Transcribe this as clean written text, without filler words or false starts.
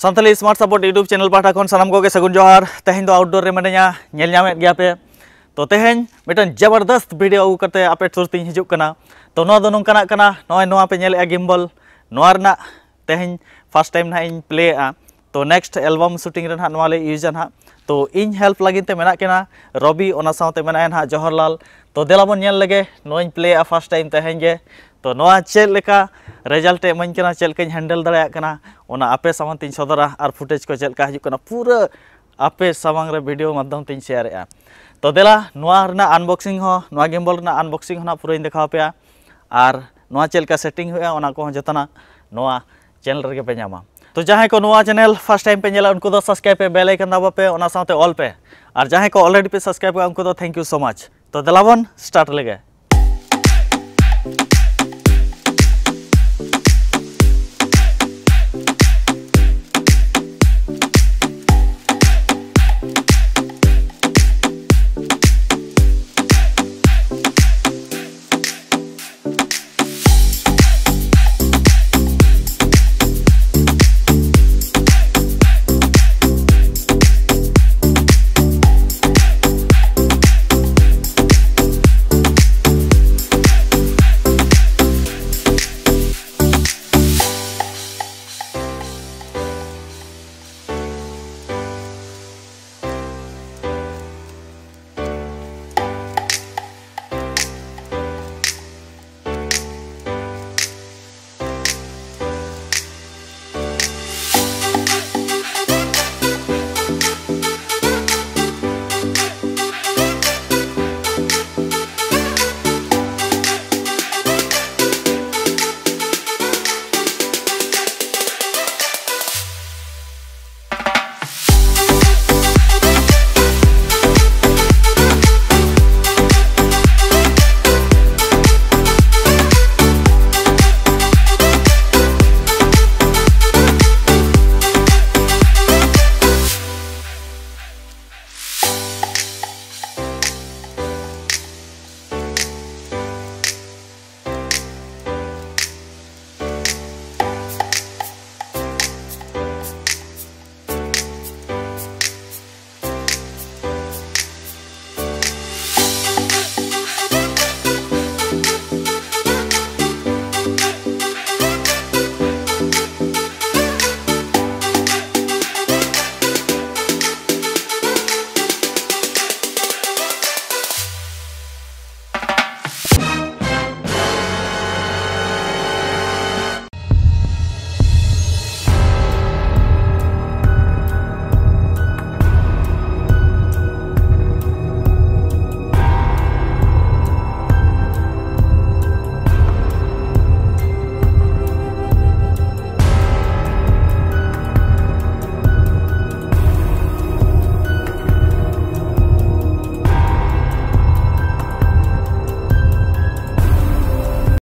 Santali smart support YouTube channel पाठा खन सानाम को सगुन जोहार तेहें दो आउटडोर रे मनेया नेल ᱧᱟᱢᱮᱫ गया पे तो तेहें मिटन जबरदस्त वीडियो अगू करते आपे सुरती हिजुग कना तो नोआ दो नोंकाना कना नोय नोआ पे नेल गिम्बल नोआ रना तेहें फर्स्ट टाइम ना इन प्ले तो नेक्स्ट एल्बम शूटिंग रे नोआ ले यूज ना तो इन हेल्प लगिन ते मेना केना रवि ओना साथे मेना ना जवाहरलाल तो देलाबन नेल लगे नोइन प्ले फर्स्ट टाइम तेहें गे तो नोआ चेक लेका रिजल्ट एमन कना चेक कन हैंडल दाड़ा कना ओना आपे सामान तीन सदरा और फुटेज को चेक हजु कना पूरा आपे सामांग रे वीडियो माध्यम तीन शेयर तो देला नोआ रना अनबॉक्सिंग हो नोआ गिम्बल रना अनबॉक्सिंग होना पूरा देखा पे और नोआ चेक सेटिंग हुआ ओना को जतना नोआ चैनल रे पे नामा तो जहां को नोआ चैनल फर्स्ट टाइम पे नेला उनको दो सब्सक्राइब पे बेल आइकन दबाव पे ओना साथे ऑल पे और जहां को ऑलरेडी पे सब्सक्राइब उनको दो थैंक यू सो मच तो देलाबन स्टार्ट लेगे।